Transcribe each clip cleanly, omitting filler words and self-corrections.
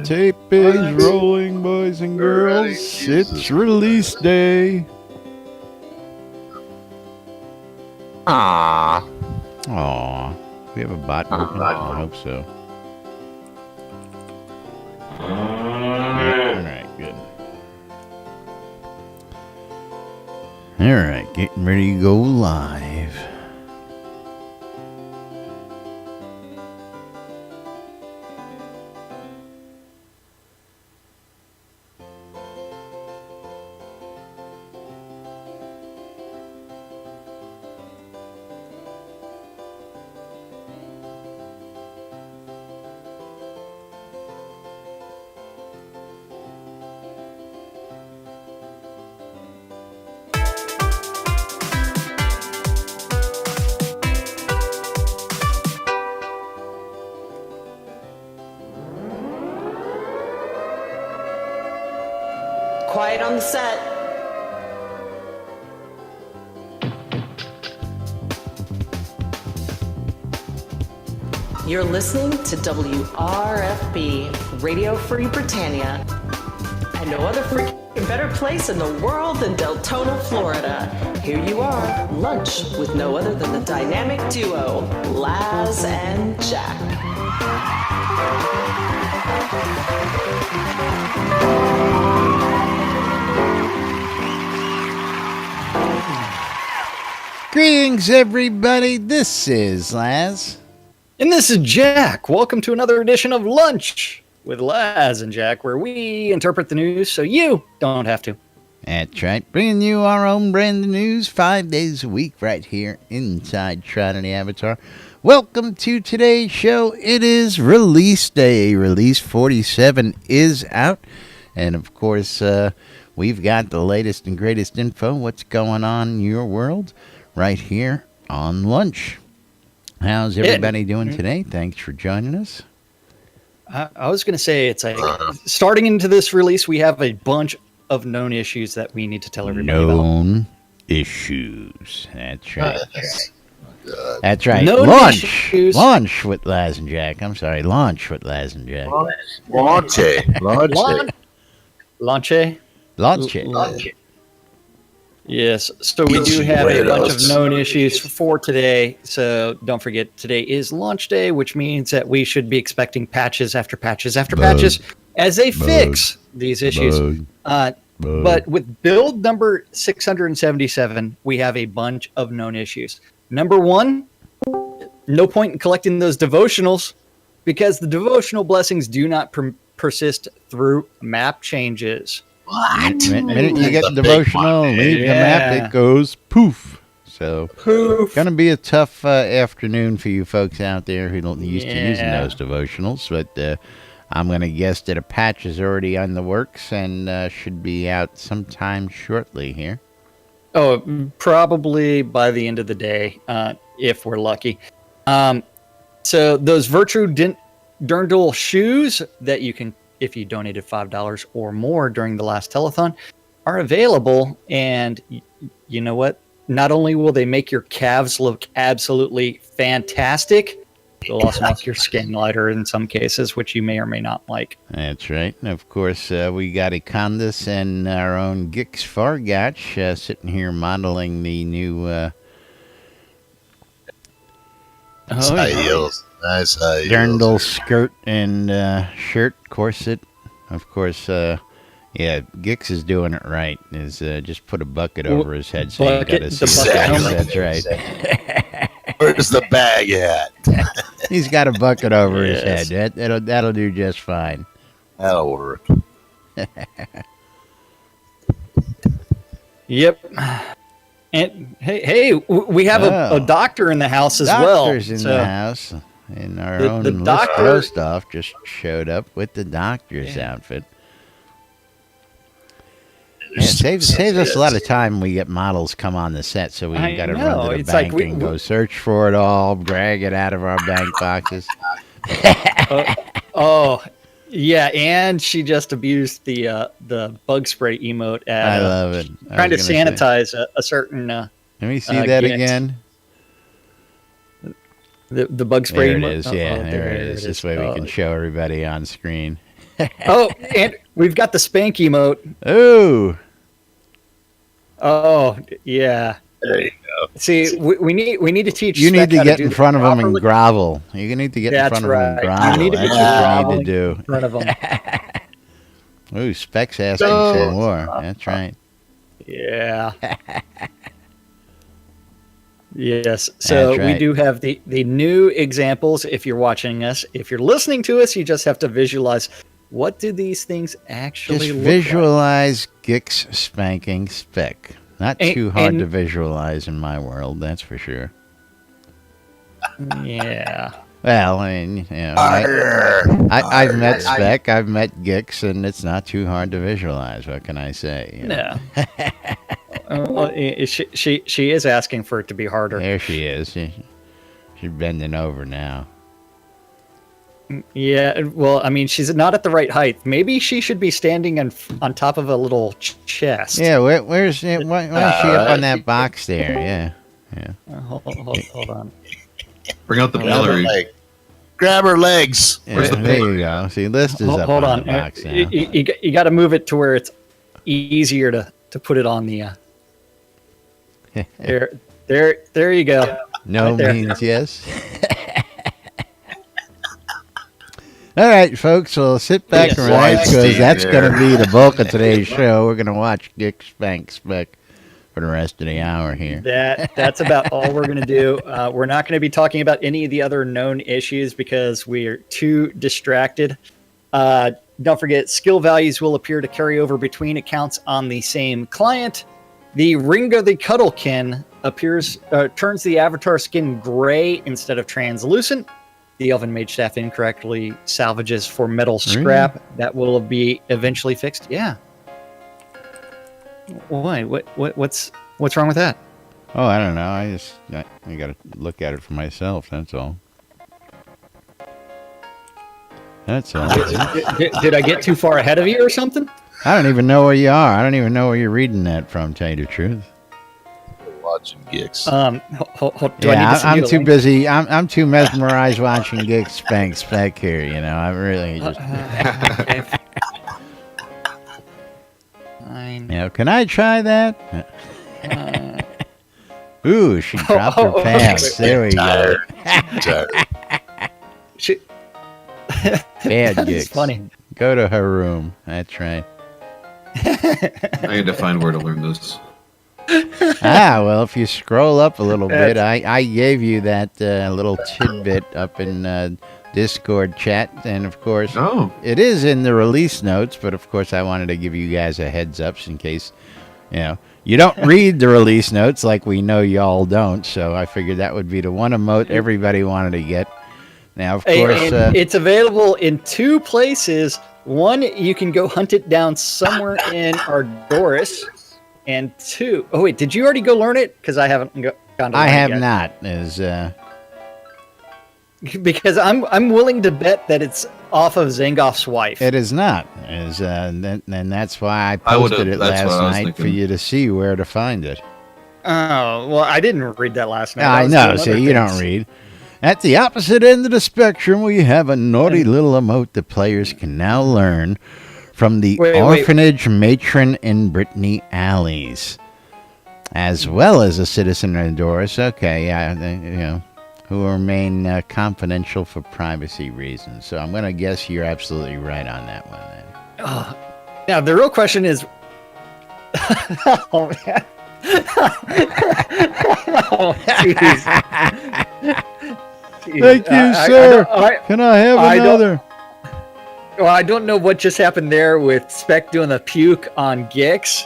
Tape is rolling, boys and girls. It's release day. Aww. We have a bot open? I hope so. Alright, good. Alright, getting ready to go live. Quiet on the set. You're listening to WRFB, Radio Free Britannia, and no other freaking better place in the world than Deltona, Florida. Here you are, lunch with no other than the dynamic duo, Laz and Jack. Greetings, everybody. This is Laz. And this is Jack. Welcome to another edition of Lunch with Laz and Jack, where we interpret the news so you don't have to. That's right. Bringing you our own brand of news 5 days a week right here inside Shroud and the Avatar. Welcome to today's show. It is release day. Release 47 is out. And, of course, we've got the latest and greatest info, what's going on in your world, right here on Lunch. How's everybody doing today? Thanks for joining us. I was going to say, it's like, starting into this release, we have a bunch of known issues that we need to tell everybody about. Known issues. That's right. That's right. Known issues. Launch with Laz and Jack. I'm sorry. Launch with Laz and Jack. Launch. Yes, so we do have a bunch of known issues for today. So don't forget, today is launch day, which means that we should be expecting patches after patches after patches as they fix these issues. But with build number 677, we have a bunch of known issues. Number one, no point in collecting those devotionals because the devotional blessings do not persist through map changes. What? The minute you get the devotional, leave the map, it goes poof. So, gonna be a tough afternoon for you folks out there who don't used to using those devotionals. But I'm gonna guess that a patch is already on the works and should be out sometime shortly here. Oh, probably by the end of the day, if we're lucky. So those Virtue Dirndl shoes that you can, if you donated $5 or more during the last telethon, are available. And you know what? Not only will they make your calves look absolutely fantastic, they'll also make your skin lighter in some cases, which you may or may not like. That's right. And of course, we got Econdas and our own Gix Fargach sitting here modeling the new high heels. Nice high heels. Dirndl skirt and shirt, corset. Of course, Gix is doing it right. Is just put a bucket over his head so you got to see Exactly. That's right. Where's the bag at? He's got a bucket over his head. That'll do just fine. That'll work. Yep. And hey, we have a doctor in the house as well. Doctor's in the house. And our own doctor Rostoff just showed up with the doctor's outfit. Yeah, saves us a lot of time when we get models come on the set, so we got to run to the bank and go search for it all, drag it out of our bank boxes. Yeah, and she just abused the bug spray emote at I love it. Trying to sanitize a certain let me see that again. The bug spray there emote. It is, yeah, there it is. This way we can show everybody on screen. Oh, and we've got the spank emote. Ooh. Oh, yeah. There you go. See, we need to teach. You need Spec to how get do in this front of them and properly. grovel. You need to get in That's front of them and right. grovel. You need to That's be what you groveling need to do. in front of them. Ooh, Spec's asking for more. That's right. Yeah. Yes. So That's right. we do have the new examples. If you're watching us, if you're listening to us, you just have to visualize what do these things actually Just look visualize Gix spanking Spec. Not And- too hard and- to visualize in my world, that's for sure. like. Yeah. Well, I mean, you know, Arr, I've met arr. Spec, I've met Gix, and it's not too hard to visualize. What can I say? You know? No. She is asking for it to be harder. There she is. She's bending over now. Yeah. Well, I mean, she's not at the right height. Maybe she should be standing on top of a little chest. Yeah, where's why is she up on that box there? Yeah. Hold on. Bring out the Grab her Valerie. leg. Grab her legs. Yeah, Where's the there pig? you go. See, List is up Hold on on. the box now. You got to move it to where it's easier to put it on the. There you go. No right there. means yes. All right, folks. Well, sit back Yes. and relax because Weinstein that's going to there. be the bulk of today's show. We're going to watch Dick Spank Spec for the rest of the hour here. That's about all we're going to do. We're not going to be talking about any of the other known issues because we're too distracted. Don't forget, skill values will appear to carry over between accounts on the same client. The Ringo the Cuddlekin turns the avatar skin gray instead of translucent. The Elven Mage staff incorrectly salvages for metal scrap. That will be eventually fixed. Yeah. Why? What's wrong with that? Oh, I don't know. I got to look at it for myself. That's all. That's all. Did I get too far ahead of you or something? I don't even know where you are. I don't even know where you're reading that from, tell you the truth. Watching Gix. Do I need Yeah, to send I'm you the too link? busy. I'm too mesmerized watching Gig Spank Spec here. You know, I really just. Okay. Fine. You know, can I try that? Ooh, she dropped her oh, pants. There we go. Tired. Tired. She- Bad That is Gigs. funny. Go to her room. That's right. I had to find where to learn this. Well, if you scroll up a little bit, I gave you that little tidbit up in Discord chat, and of course, Oh, it is in the release notes, but of course I wanted to give you guys a heads up in case, you know, you don't read the release notes like we know y'all don't, so I figured that would be the one emote everybody wanted to get. Now, of course, And it's available in two places. One, you can go hunt it down somewhere in Ardoris. And two, oh wait, did you already go learn it? Because I haven't gone to I learn it have yet. not. Is Because I'm willing to bet that it's off of Zangoff's wife. it is not. Is and that's why I I would've- posted it that's last what I was night for thinking. you to see where to find it. Oh, well, I didn't read that last night. I was know. doing See, other you things. don't read. At the opposite end of the spectrum, we have a naughty little emote that players can now learn from the Wait. orphanage matron in Brittany Alleys, as well as a citizen in Doris. Okay, yeah, you know, who remain confidential for privacy reasons. So I'm going to guess you're absolutely right on that one. Then. Now the real question is, oh man, oh, jeez. Thank you, I sir. don't- Can I have I don't- another? Well, I don't know what just happened there with Spec doing the puke on Gix.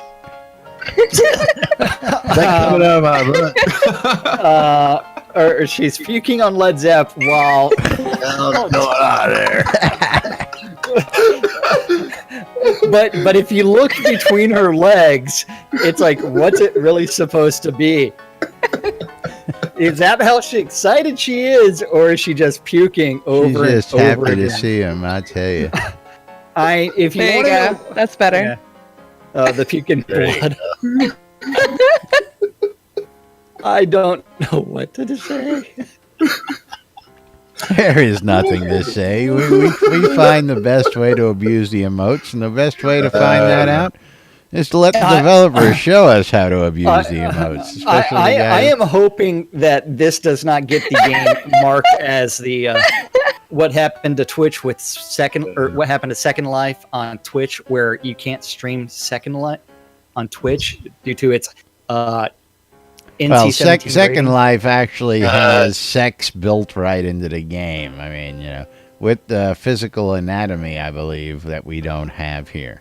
coming out of my butt. Or she's puking on Led Zepp while What's going on there? but if you look between her legs, it's like, what's it really supposed to be? Is that how excited she is, or is she just puking She's over just and over happy to again? see him, I tell you. If you There you want go. That's better. the puking There you blood. I don't know what to say. There is nothing to say. We find the best way to abuse the emotes, and the best way to find that out is to let the developers show us how to abuse the emotes. Especially I am hoping that this does not get the game marked as the what happened to Twitch with what happened to Second Life on Twitch, where you can't stream Second Life on Twitch due to its NC-17 Second rating. Life actually has sex built right into the game. I mean, with the physical anatomy, I believe, that we don't have here.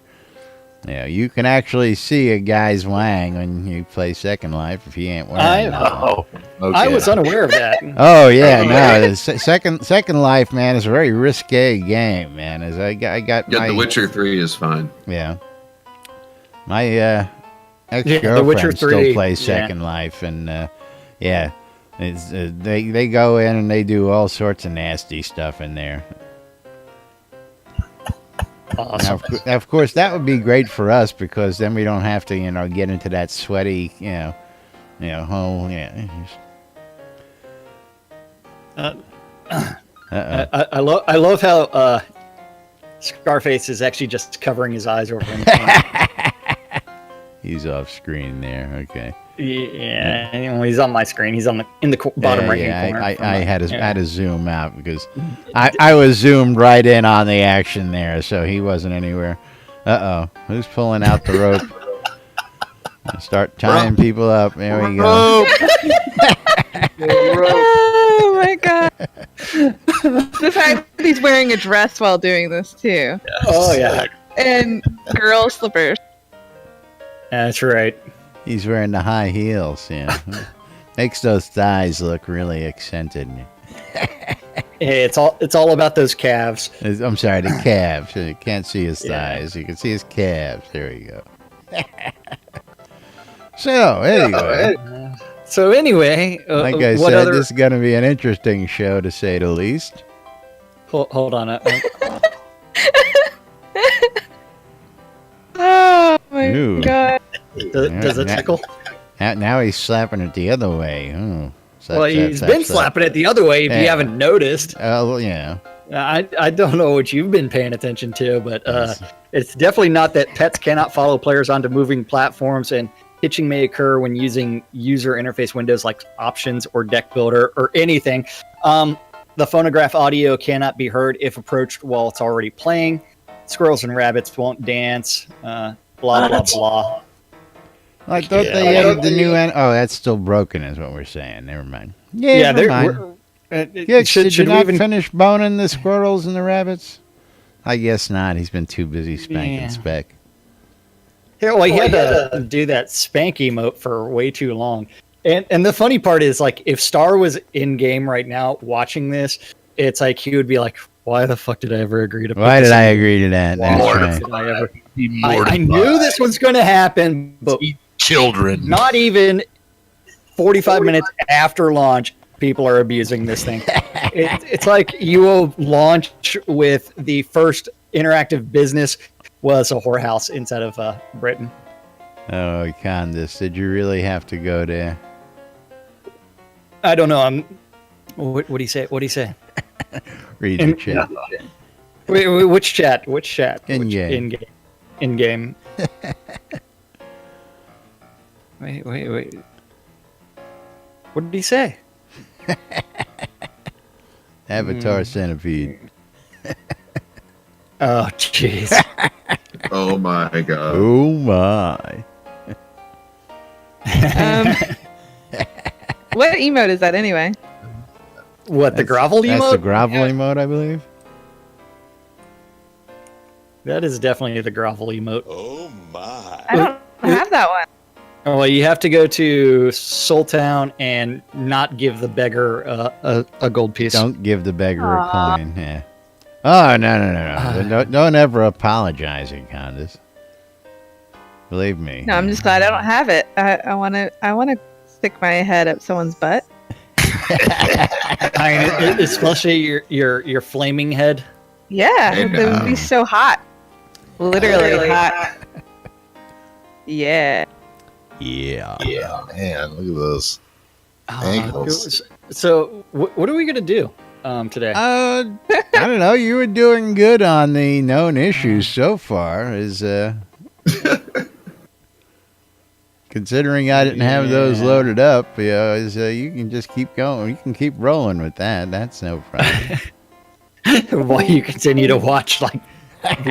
You can actually see a guy's wang when you play Second Life if he ain't wearing it. I was unaware of that. Oh yeah, no. Second Life, man, is a very risque game, man. As I got The Witcher 3 is fine. Yeah. My ex-girlfriend The Witcher 3, still plays Second Life, and they go in and they do all sorts of nasty stuff in there. Awesome. Now, of course, that would be great for us because then we don't have to, get into that sweaty, whole, I love how Scarface is actually just covering his eyes over him. He's off screen there. Okay. Yeah, and he's on my screen. He's in the bottom right hand corner. I had to zoom out because I was zoomed right in on the action there, so he wasn't anywhere. Who's pulling out the rope? Start tying people up. There we go. Oh my god! The fact that he's wearing a dress while doing this too. Oh yeah, and girl slippers. That's right. He's wearing the high heels, Makes those thighs look really accented. Hey, it's all about those calves. I'm sorry, the calves. You can't see his thighs. You can see his calves. There you go. So, anyway. Like I said, this is going to be an interesting show, to say the least. Hold on. Oh, my God. Does it tickle? Now he's slapping it the other way. He's been slapping it the other way if you haven't noticed. Oh, yeah. I don't know what you've been paying attention to, but it's definitely not that pets cannot follow players onto moving platforms, and hitching may occur when using user interface windows like options or deck builder or anything. The phonograph audio cannot be heard if approached while it's already playing. Squirrels and rabbits won't dance. Blah, blah, blah. I thought they added the new Oh, that's still broken, is what we're saying. Never mind. Yeah, never mind. Should you not finish boning the squirrels and the rabbits? I guess not. He's been too busy spanking Spec. Yeah, well, he had to do that spank emote for way too long. And the funny part is, like, if Star was in game right now watching this, it's like he would be like, "Why the fuck did I ever agree to? Why did I agree to that? I knew this was going to happen, but children. Not even 45 minutes after launch, people are abusing this thing. It's like you will launch with the first interactive business was a whorehouse inside of Britain. Oh, Candace, did you really have to go there? I don't know. What do you say? What do you say? Read the chat. Wait, which chat? Which chat? In-game. In-game. Wait. What did he say? Avatar Centipede. Oh, jeez. Oh, my God. Oh, my. What emote is that anyway? The grovel emote? That's the grovel emote, I believe. That is definitely the grovel emote. Oh, my. I don't have that one. Oh, well, you have to go to Soul Town and not give the beggar a gold piece. Don't give the beggar a coin. Yeah. Oh, no. Don't ever apologize, Candace. Believe me. No, I'm just glad I don't have it. I want to stick my head up someone's butt. I mean, especially your flaming head. Yeah, it would be so hot. Literally hot. Yeah. Yeah, man, look at those ankles. So, what are we gonna do? today? I don't know. You were doing good on the known issues so far. Considering I didn't have those loaded up, you can just keep going. You can keep rolling with that. That's no problem. While you continue to watch like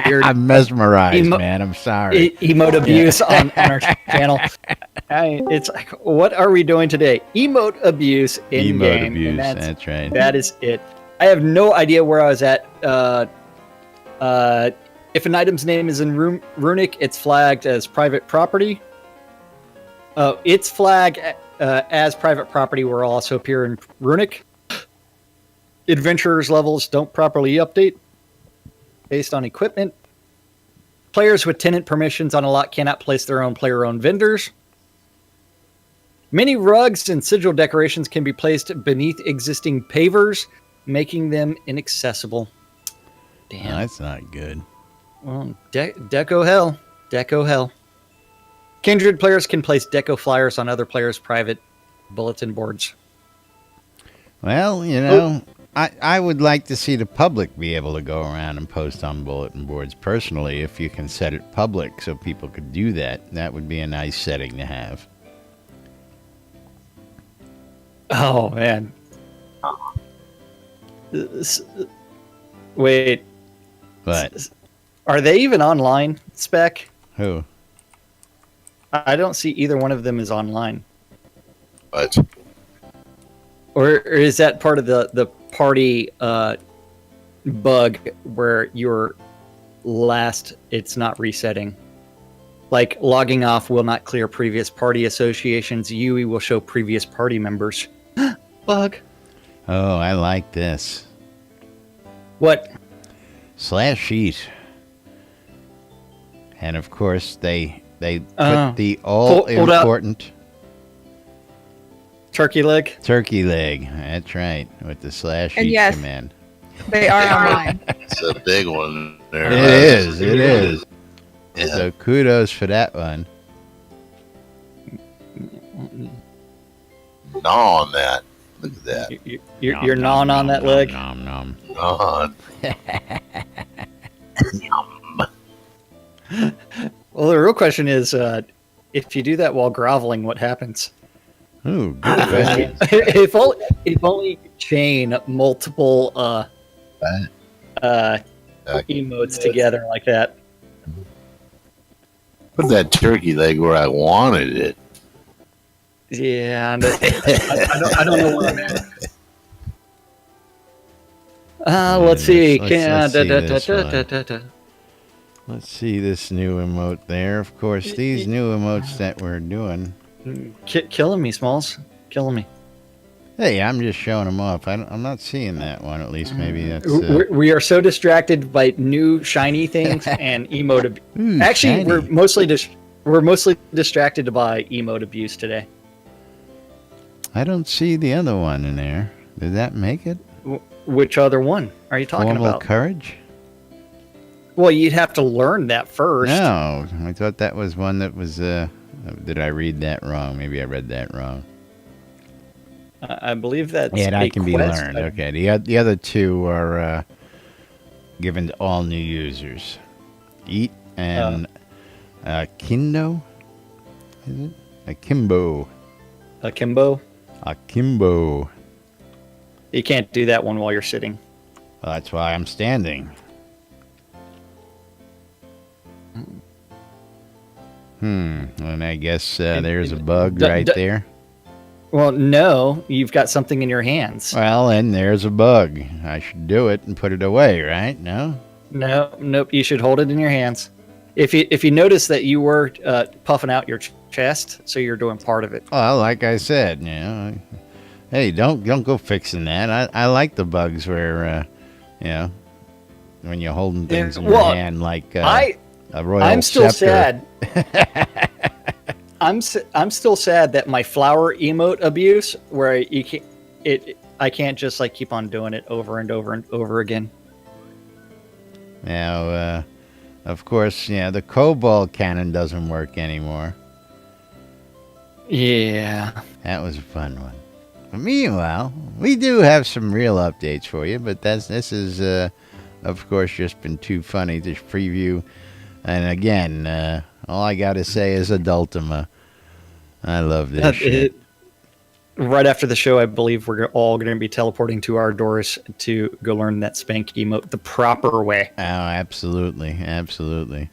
weird I'm mesmerized, man. I'm sorry. emote abuse on our channel. It's like, what are we doing today? Emote abuse in Emote game. abuse. And That's right. That is it. I have no idea where I was at. If an item's name is in Runic, it's flagged as private property. Its flag as private property will also appear in Runic. Adventurers levels don't properly update based on equipment. Players with tenant permissions on a lot cannot place their own player-owned vendors. Many rugs and sigil decorations can be placed beneath existing pavers, making them inaccessible. Damn. No, that's not good. Well, deco hell. Deco hell. Kindred players can place deco flyers on other players' private bulletin boards. Well, I would like to see the public be able to go around and post on bulletin boards personally. If you can set it public so people could do that, that would be a nice setting to have. Oh, man. Wait. But Are they even online, Spec? who? I don't see either one of them is online. But Or is that part of the party bug where you're last, it's not resetting? Like logging off will not clear previous party associations. UE will show previous party members. Bug. Oh, I like this. What? /sheet. And of course they Oh. put the all Hold up. important Turkey leg? turkey leg. That's right, with the /sheet yes. command. They are online. it's a big one there. It is. Yeah. So kudos for that one. Gnaw on that. Look at that. You're gnawing on that leg? Nom, nom. Gnaw on. Well, the real question is, if you do that while groveling, what happens? Ooh, good question. if only you could chain multiple emotes together like that. Put that turkey leg where I wanted it. Yeah, and I don't know where I'm at. Let's see. Let's see this new emote there. Of course, these new emotes that we're doing. Killing me, Smalls. Killing me. Hey, I'm just showing them off. I'm not seeing that one. At least maybe that's. We are so distracted by new shiny things and emote. Ooh, Actually, shiny. we're mostly distracted by emote abuse today. I don't see the other one in there. Did that make it? Which other one are you talking Formal about? courage? Well, you'd have to learn that first. No, I thought that was one that was. Did I read that wrong? Maybe I read that wrong. I believe that's Yeah, that can be quest. learned. Okay, the other two are given to all new users. Eat and Kindo? Is it? Akimbo. Akimbo. Akimbo. You can't do that one while you're sitting. Well, that's why I'm standing. And I guess there's a bug right there. Well, no, you've got something in your hands. Well, and there's a bug. I should do it and put it away, right? No? Nope. You should hold it in your hands. If you notice that you were puffing out your chest, so you're doing part of it. Well, like I said, hey, don't go fixing that. I like the bugs where, when you're holding things in your hand like a royal I'm still scepter. sad. I'm still sad that my flower emote abuse, where I can't just like keep on doing it over and over and over again. Now, of course, the cobalt cannon doesn't work anymore. Yeah. That was a fun one. Meanwhile, we do have some real updates for you, but this is, of course, just been too funny to preview. And again, all I got to say is Adultima. I love this shit. Right after the show, I believe we're all going to be teleporting to our doors to go learn that spank emote the proper way. Oh, absolutely. Absolutely.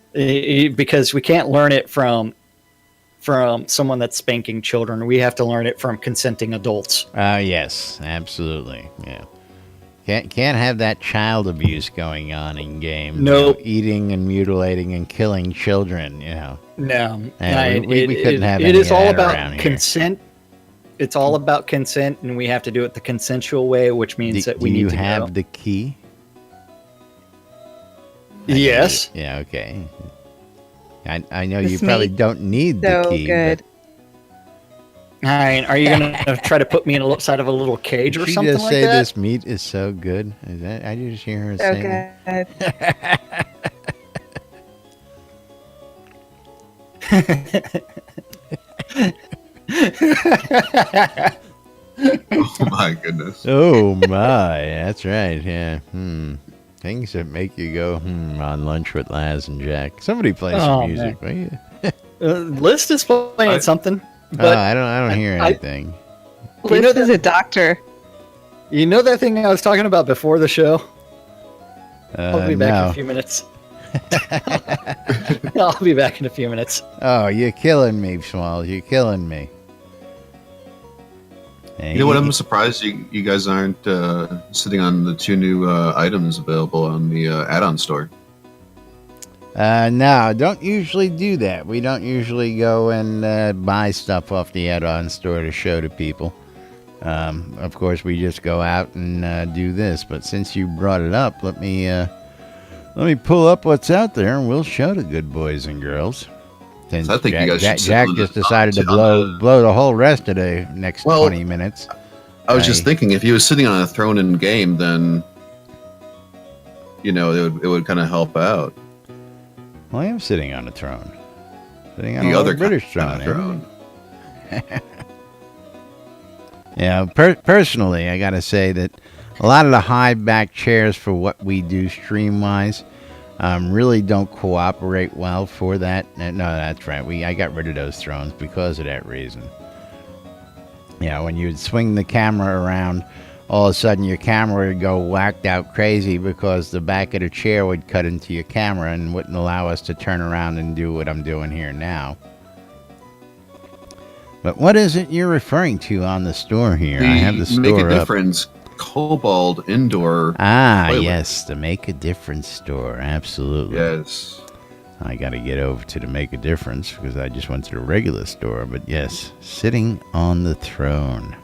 Because we can't learn it from someone that's spanking children. We have to learn it from consenting adults. Yes, absolutely. Yeah. Can't have that child abuse going on in game. Nope. Eating and mutilating and killing children, No. We couldn't have it any is of all that about around here. consent. It's all about consent, and we have to do it the consensual way, which means that we need to Do you have go. the key? Yes. Yeah, okay. I know This you probably meat don't need the So key. good. All right. Are you going to try to put me inside of a little cage or Did she something just like say that? this meat is so good? Is that? I just hear her So say that. Oh my goodness. Oh my, that's right. Yeah. Things that make you go on lunch with Laz and Jack. Somebody play some Oh, music, will you? List is playing something, but I don't hear anything. You know Liz is a doctor. you know that thing I was talking about before the show? I'll be back in no. a few minutes. I'll be back in a few minutes. Oh, you're killing me, Smalls. You're killing me. You know what? I'm surprised you guys aren't sitting on the 2 new items available on the add-on store. No, don't usually do that. We don't usually go and buy stuff off the add-on store to show to people. Of course, we just go out and do this. But since you brought it up, let me pull up what's out there, and we'll show the good boys and girls. Since I think you guys should sit Jack on just the- decided to on blow the whole rest of the next Well, 20 minutes. I was just thinking, if he was sitting on a throne in game, then it would kind of help out. Well, I am sitting on a throne. Sitting on The a other little British kind throne. of throne. Yeah, personally, I gotta say that a lot of the high back chairs for what we do stream wise really don't cooperate well for that. No, that's right. I got rid of those thrones because of that reason. Yeah, when you'd swing the camera around, all of a sudden your camera would go whacked out crazy because the back of the chair would cut into your camera and wouldn't allow us to turn around and do what I'm doing here now. But what is it you're referring to on the store here? I have the store Make a up. difference. Cobalt indoor. Ah, toilet. yes, the Make a Difference store. Absolutely. Yes. I got to get over to the Make a Difference because I just went to the regular store. But yes, sitting on the throne.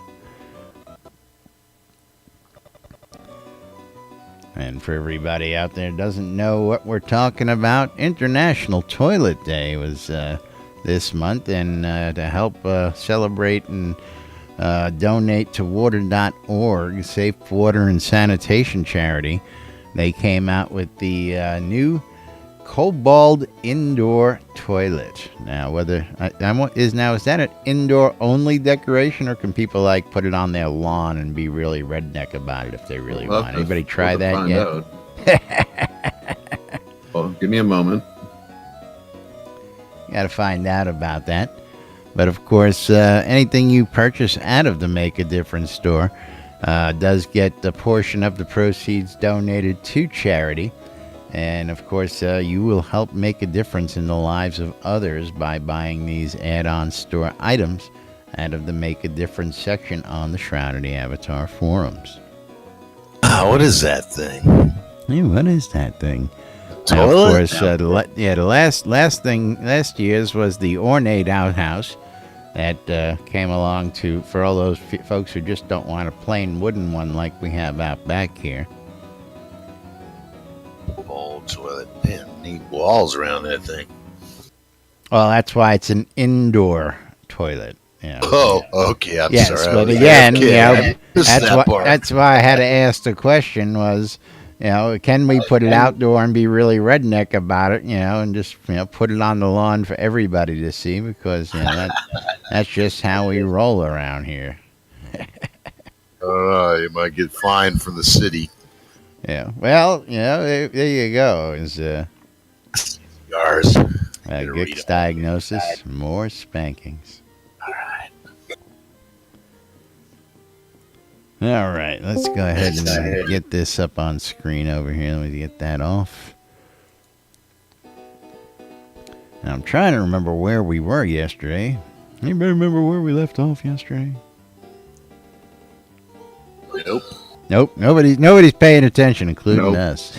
And for everybody out there who doesn't know what we're talking about, International Toilet Day was this month. And to help celebrate and donate to water.org, Safe Water and Sanitation Charity, they came out with the new Cobalt Indoor Toilet. Now, whether is that an indoor only decoration, or can people put it on their lawn and be really redneck about it if they really want? Anybody try that yet? Well, give me a moment. Got to find out about that. But of course, anything you purchase out of the Make a Difference store does get a portion of the proceeds donated to charity. And of course, you will help make a difference in the lives of others by buying these add-on store items out of the Make a Difference section on the Shroud Avatar forums. What is that thing? Hey, what is that thing? Now, Toilet? of course, the last year's was the ornate outhouse that came along for all those folks who just don't want a plain wooden one like we have out back here. Old toilet. Man, need walls around that thing. Well, that's why it's an indoor toilet. Oh, okay. I'm yes, sorry. but Okay, again, okay, I missed that part. that's why I had to ask the question was, can we put it outdoor and be really redneck about it, and just, put it on the lawn for everybody to see because, that's just how we roll around here. You might get fined from the city. Yeah. Well, there you go. Is Yars. Gick's diagnosis, more spankings. All right, let's go ahead and get this up on screen over here. Let me get that off. Now, I'm trying to remember where we were yesterday. Anybody remember where we left off yesterday? Nope. Nobody's paying attention, including us.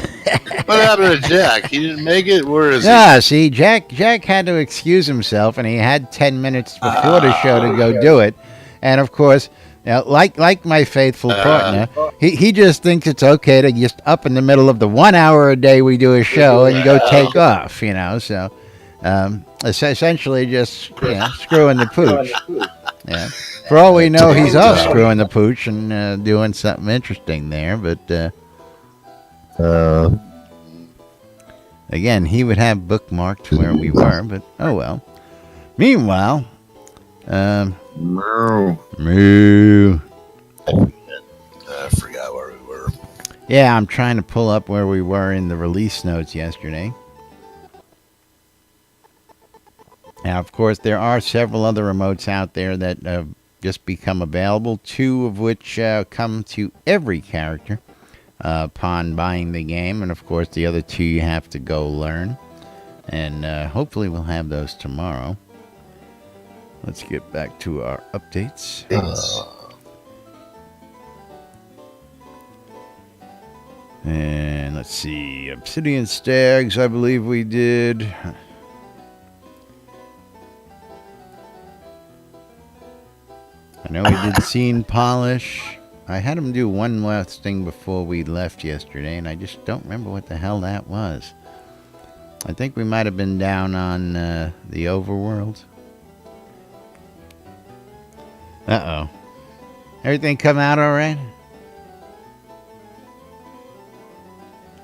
What happened to Jack? He didn't make it? Where is he? See, Jack had to excuse himself, and he had 10 minutes before the show to go do it. And, of course, like my faithful partner, he just thinks it's okay to just up in the middle of the 1 hour a day we do a show and go take off, So, essentially just screwing the pooch. Yeah. For all we know, he's off screwing the pooch and doing something interesting there. But again, he would have bookmarked where we were. But oh well. Meanwhile, moo. I forgot where we were. Yeah, I'm trying to pull up where we were in the release notes yesterday. Now, of course, there are several other remotes out there that have just become available, 2 of which come to every character upon buying the game. And, of course, the other 2 you have to go learn. And hopefully we'll have those tomorrow. Let's get back to our updates. And let's see. Obsidian Stags, I believe we did. I know we did Scene Polish. I had him do one last thing before we left yesterday, and I just don't remember what the hell that was. I think we might have been down on the Overworld. Uh-oh. Everything come out all right?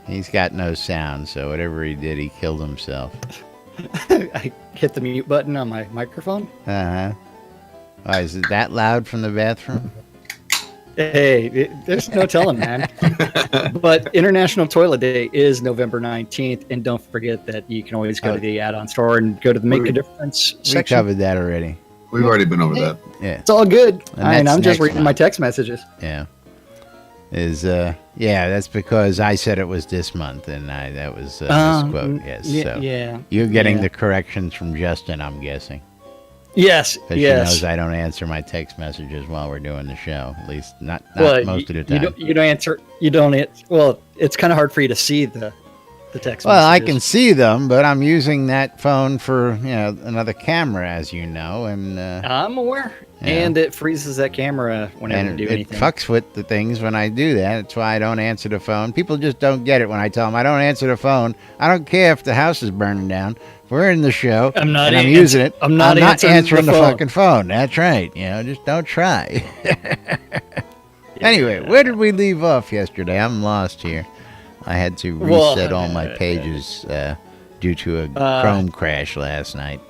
He's got no sound, so whatever he did, he killed himself. I hit the mute button on my microphone. Uh-huh. Why, is it that loud from the bathroom? Hey, there's no telling, man. But International Toilet Day is November 19th, and don't forget that you can always go to the add-on store and go to the Make a Difference section. We covered that already. We've already been over that. Yeah. It's all good. And I'm just next reading month. my text messages. Yeah. That's because I said it was this month, and that was a misquote. Yes. So Yeah. you're getting the corrections from Justin, I'm guessing. Yes. Because she knows I don't answer my text messages while we're doing the show. At least not most of the time. You don't answer. Well, it's kind of hard for you to see the text Well, I messages. can see them, but I'm using that phone for another camera, as you know, and I'm aware. Yeah. And it freezes that camera whenever you do it anything. fucks with the things when I do that. That's why I don't answer the phone. People just don't get it when I tell them I don't answer the phone. I don't care if the house is burning down. If we're in the show and I'm using it. I'm not answering the phone. fucking phone. That's right. Just don't try. Anyway, where did we leave off yesterday? I'm lost here. I had to reset all my pages due to a Chrome crash last night.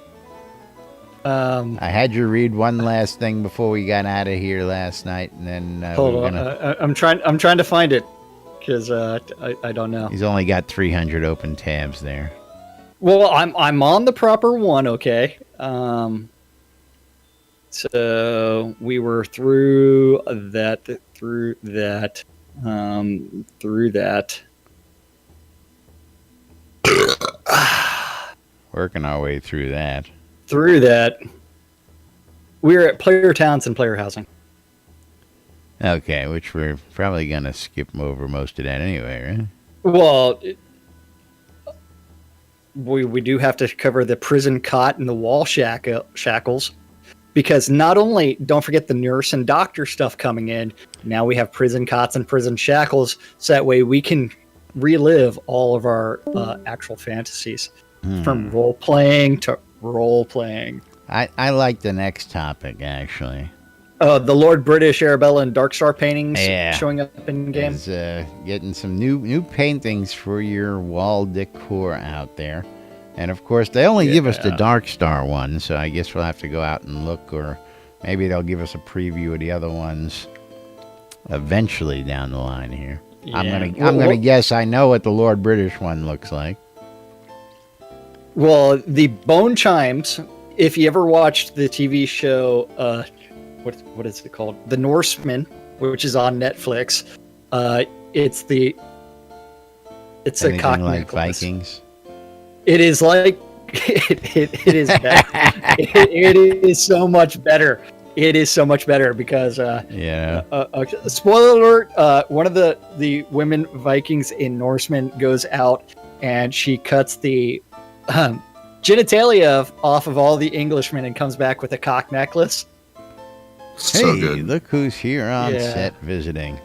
I had you read one last thing before we got out of here last night, and then hold on. I'm trying to find it because I don't know. He's only got 300 open tabs there. Well, I'm on the proper one. Okay. So we were through that. Working our way through that. We're at player towns and player housing. Okay, which we're probably going to skip over most of that anyway, right? Well, we do have to cover the prison cot and the wall shackles, because not only, don't forget the nurse and doctor stuff coming in, now we have prison cots and prison shackles, so that way we can relive all of our actual fantasies, from role-playing to role-playing. I like the next topic, actually. The Lord British Arabella and Darkstar paintings showing up in game. Is getting some new paintings for your wall decor out there. And of course, they only give us the Darkstar one, so I guess we'll have to go out and look, or maybe they'll give us a preview of the other ones eventually down the line here. Yeah. I'm gonna guess I know what the Lord British one looks like. Well, the bone chimes. If you ever watched the TV show, what is it called? The Norseman, which is on Netflix. It's a Anything cock like necklace. Vikings. It is like it is better. It is so much better. It is so much better because Yeah. spoiler alert, one of the women Vikings in Norseman goes out and she cuts the genitalia off of all the Englishmen and comes back with a cock necklace. So Hey, good. look who's here on Yeah. set visiting.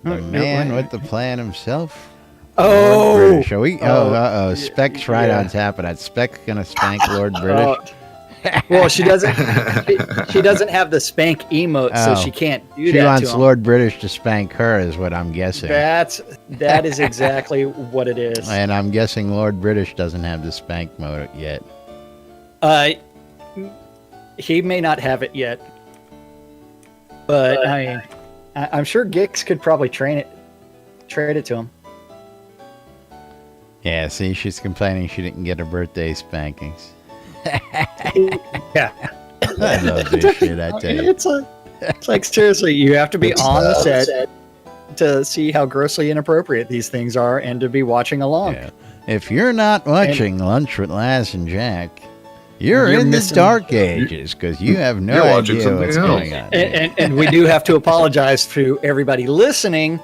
Oh, The no man way. with the plan himself. Oh! Lord British. Are we? Oh, Oh, Speck's right yeah. on top of that. Speck's gonna spank Lord British. Well, she doesn't. She doesn't have the spank emote, so Oh. she can't do She that wants to him. Lord British to spank her, is what I'm guessing. That is exactly what it is. And I'm guessing Lord British doesn't have the spank mode yet. He may not have it yet, but I mean, I'm sure Gix could probably trade it to him. Yeah, see, she's complaining she didn't get her birthday spankings. Yeah, I love this shit, I tell you. It's like seriously, you have to be on the set to see how grossly inappropriate these things are, and to be watching along. Yeah. If you're not watching Lunch with Lass and Jack, you're in the missing- dark ages, because you have no You're watching idea something what's else. going on. And we do have to apologize to everybody listening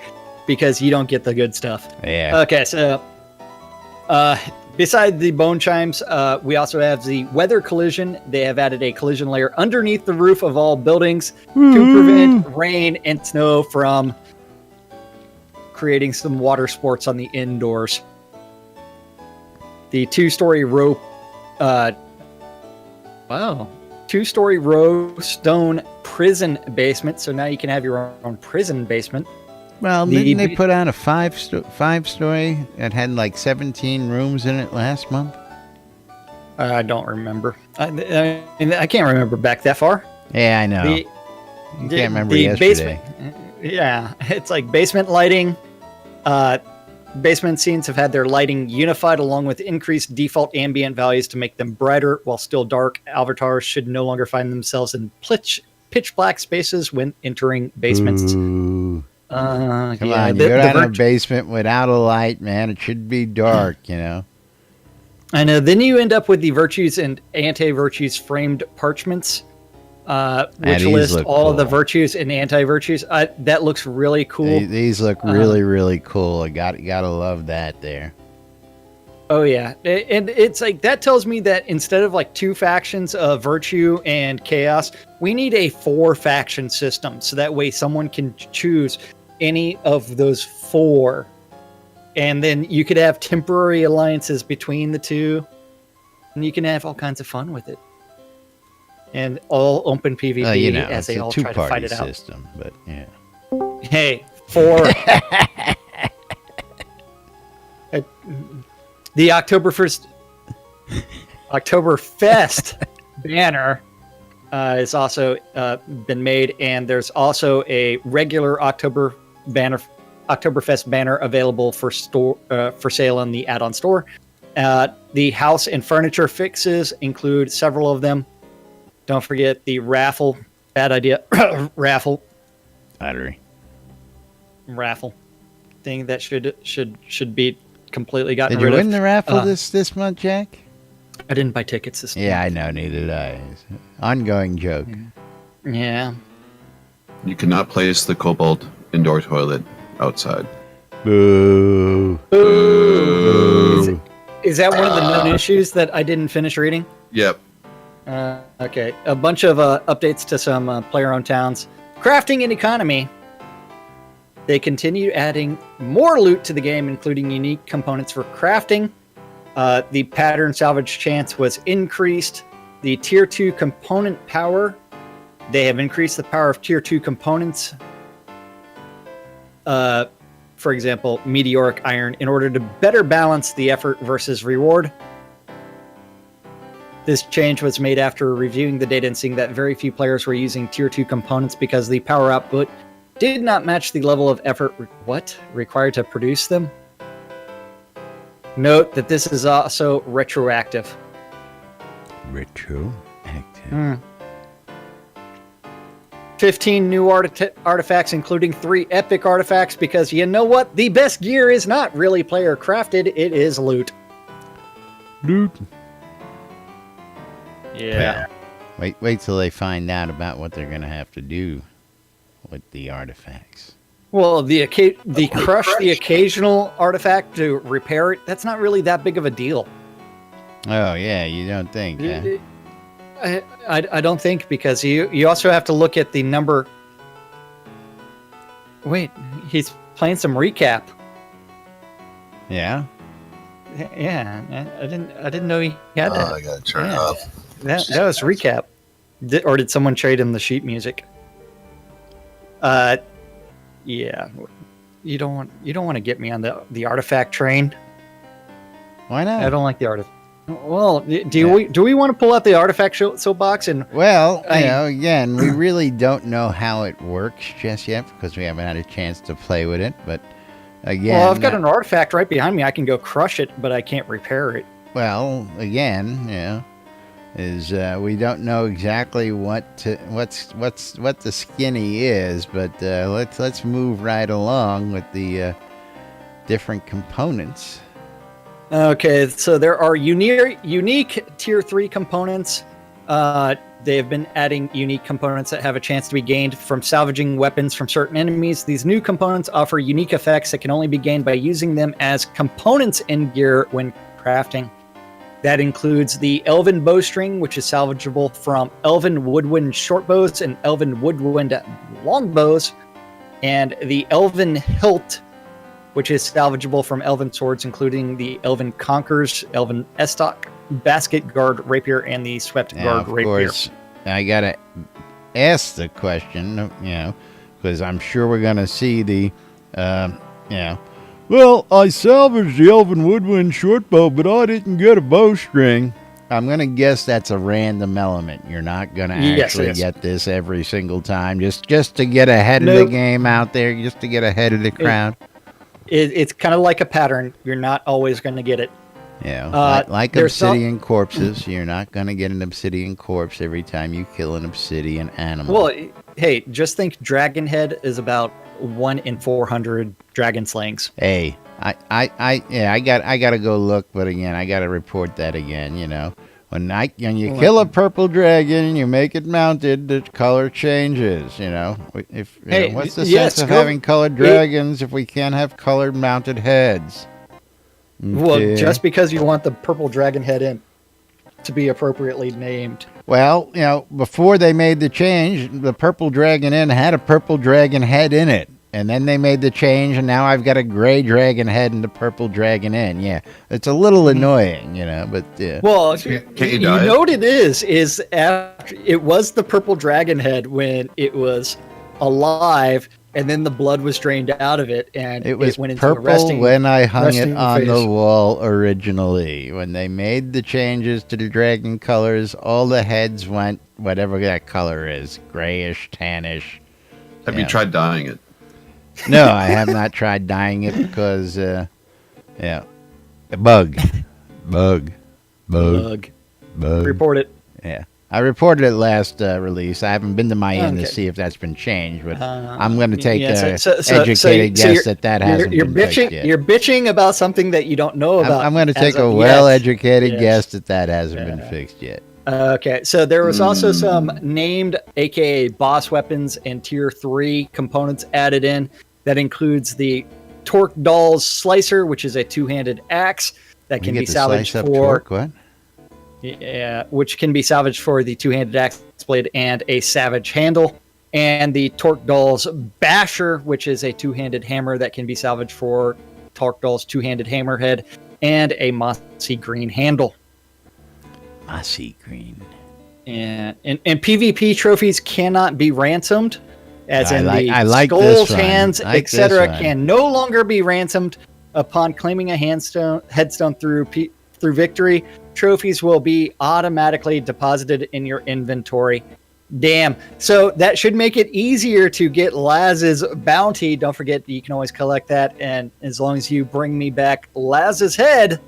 because you don't get the good stuff. Yeah. Okay, so beside the bone chimes, we also have the weather collision. They have added a collision layer underneath the roof of all buildings to prevent rain and snow from creating some water sports on the indoors. The two-story row stone prison basement. So now you can have your own prison basement. Well, didn't they put on a five-story that had like 17 rooms in it last month? I don't remember. I can't remember back that far. Yeah, I know. The- You can't remember the yesterday. basement, yeah, it's like basement lighting. Basement scenes have had their lighting unified along with increased default ambient values to make them brighter while still dark. Avatars should no longer find themselves in pitch black spaces when entering basements. Ooh. Come Come on, you go down a basement without a light, man. It should be dark, you know. I know. Then you end up with the virtues and anti-virtues framed parchments, which these list look all of the cool. virtues and anti-virtues. That looks really cool. These look really, really cool. I gotta love that there. Oh yeah, and it's like that tells me that instead of like two factions of virtue and chaos, we need a 4-faction system, so that way someone can choose any of those 4, and then you could have temporary alliances between the two, and you can have all kinds of fun with it, and all open PvP Well, you know, as it's they a all try to fight two-party it out. system, but yeah. Hey, 4. The Oktoberfest banner is also been made, and there's also a regular Oktoberfest banner available for sale in the add-on store. The house and furniture fixes include several of them. Don't forget the raffle. Bad idea. raffle thing that should be completely gotten Did you rid win of. the raffle this month, Jack? I didn't buy tickets this Yeah, I know. Neither did I. Ongoing joke. Yeah. You cannot place the Cobalt indoor toilet outside. Boo. Is that one of the known issues that I didn't finish reading? Yep. Okay. A bunch of updates to some player-owned towns. Crafting and economy. They continue adding more loot to the game, including unique components for crafting. The pattern salvage chance was increased. The tier 2 component power. They have increased the power of tier 2 components. For example, meteoric iron, in order to better balance the effort versus reward. This change was made after reviewing the data and seeing that very few players were using tier 2 components because the power output did not match the level of effort required to produce them. Note that this is also retroactive. Retroactive. 15 new artifacts, including 3 epic artifacts, because you know what? The best gear is not really player crafted, it is loot. Loot. Yeah. Wait till they find out about what they're gonna have to do with the artifacts. Well, the crush the occasional artifact to repair it, that's not really that big of a deal. Oh yeah, you don't think? Huh? I don't think, because you also have to look at the number. Wait, he's playing some recap. Yeah. Yeah, I didn't know he had that. I gotta turn it off. That was recap. Or did someone trade him the sheet music? Yeah. You don't want to get me on the artifact train. Why not? I don't like the artifact. Well, do we want to pull out the artifact soapbox and? Well, again, we really don't know how it works just yet because we haven't had a chance to play with it. But again, well, I've got an artifact right behind me. I can go crush it, but I can't repair it. Well, again, we don't know exactly what the skinny is, but let's move right along with the different components. Okay, so there are unique tier 3 components. They have been adding unique components that have a chance to be gained from salvaging weapons from certain enemies. These new components offer unique effects that can only be gained by using them as components in gear when crafting. That includes the Elven Bowstring, which is salvageable from Elven Woodwind Shortbows and Elven Woodwind Longbows, and the Elven Hilt, which is salvageable from Elven Swords, including the Elven Conquerors, Elven Estoc, Basket Guard Rapier, and the Swept Guard Rapier. Of course, I gotta ask the question, because I'm sure we're gonna see the, well, I salvaged the Elven Woodwind Shortbow, but I didn't get a bowstring. I'm going to guess that's a random element. You're not going to actually get this every single time, just to get ahead of the game out there, just to get ahead of the crowd. It's kind of like a pattern. You're not always going to get it. Yeah, like obsidian corpses, you're not going to get an obsidian corpse every time you kill an obsidian animal. Well, hey, just think Dragon Head is about 1 in 400 dragon slayings. Hey, I got to go look, but again, I got to report that again. When you kill a purple dragon, you make it mounted, the color changes. What's the sense of having colored dragons if we can't have colored mounted heads? Okay. Well, just because you want the purple dragon head in to be appropriately named. Well, before they made the change, the purple dragon inn had a purple dragon head in it. And then they made the change, and now I've got a gray dragon head and the purple dragon inn. Yeah, it's a little annoying, but... Well, you know what it is after it was the purple dragon head when it was alive, and then the blood was drained out of it, and it was went into purple when I hung it on the wall originally. When they made the changes to the dragon colors, all the heads went whatever that color is, grayish, tannish. Have you tried dyeing it? No, I have not tried dyeing it because, bug. Report it. Yeah. I reported it last release. I haven't been to my inn to see if that's been changed, but I'm going to take an educated guess that hasn't been fixed yet. You're bitching about something that you don't know about. I'm going to take a well-educated guess that hasn't been fixed yet. Okay, so there was also some named, aka boss weapons and tier 3 components added in. That includes the Torque Doll's Slicer, which is a two-handed axe that can be salvaged for... What? Yeah, which can be salvaged for the two-handed axe blade and a savage handle. And the Torque Doll's Basher, which is a two-handed hammer that can be salvaged for Torque Doll's two-handed hammerhead and a mossy green handle. Mossy green. And PvP trophies cannot be ransomed, as I like skulls, this hands, etc. can no longer be ransomed upon claiming a headstone through victory. Trophies will be automatically deposited in your inventory. Damn. So that should make it easier to get Laz's bounty. Don't forget, you can always collect that. And as long as you bring me back Laz's head,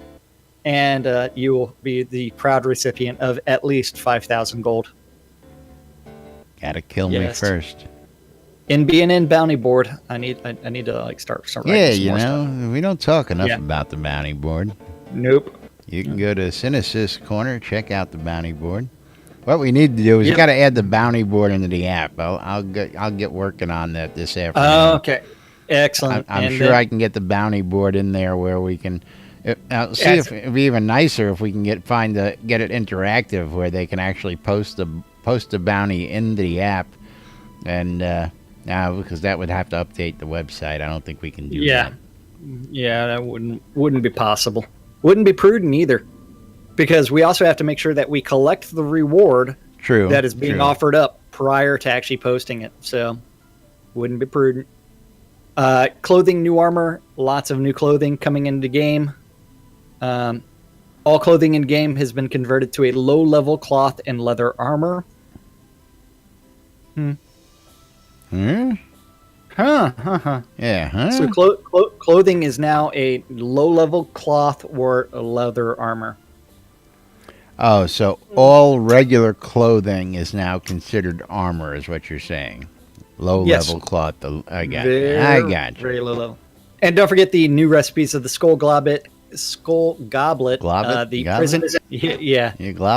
and you will be the proud recipient of at least 5,000 gold. Gotta kill me first. NBNN bounty board. I need to like start writing Yeah, some you more know, stuff. we don't talk enough about the bounty board. Nope. You can go to Synesys Corner, check out the bounty board. What we need to do is you got to add the bounty board into the app. I'll get working on that this afternoon. Oh, okay. Excellent. I'm sure I can get the bounty board in there where we can see if it'd be even nicer if we can get it interactive where they can actually post the bounty in the app, and because that would have to update the website. I don't think we can do that. Yeah, that wouldn't be possible. Wouldn't be prudent either, because we also have to make sure that we collect the reward that is being offered up prior to actually posting it. So, wouldn't be prudent. Clothing, new armor, lots of new clothing coming into the game. All clothing in game has been converted to a low-level cloth and leather armor. Yeah, huh? So clothing is now a low-level cloth or a leather armor. Oh, so all regular clothing is now considered armor, is what you're saying? Low-level cloth. I got you. Very low level. And don't forget the new recipes of the Skull Goblet. The prison.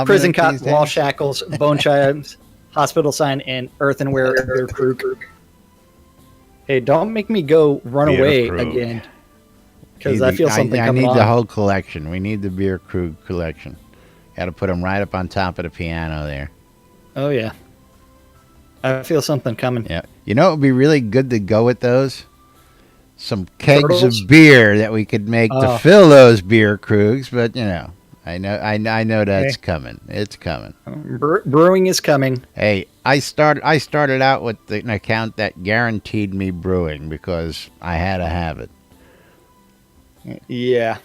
Prison cot, wall shackles, bone chimes, hospital sign, and earthenware beer krug. Hey, don't make me go run away again, because I feel something coming on. I need the whole collection. We need the beer krug collection. Got to put them right up on top of the piano there. Oh yeah, I feel something coming. Yeah, you know it would be really good to go with those. Some kegs of beer that we could make to fill those beer krugs, but you know, I know that's coming. It's coming. Brewing is coming. Hey, I started out with an account that guaranteed me brewing because I had to have it. Yeah.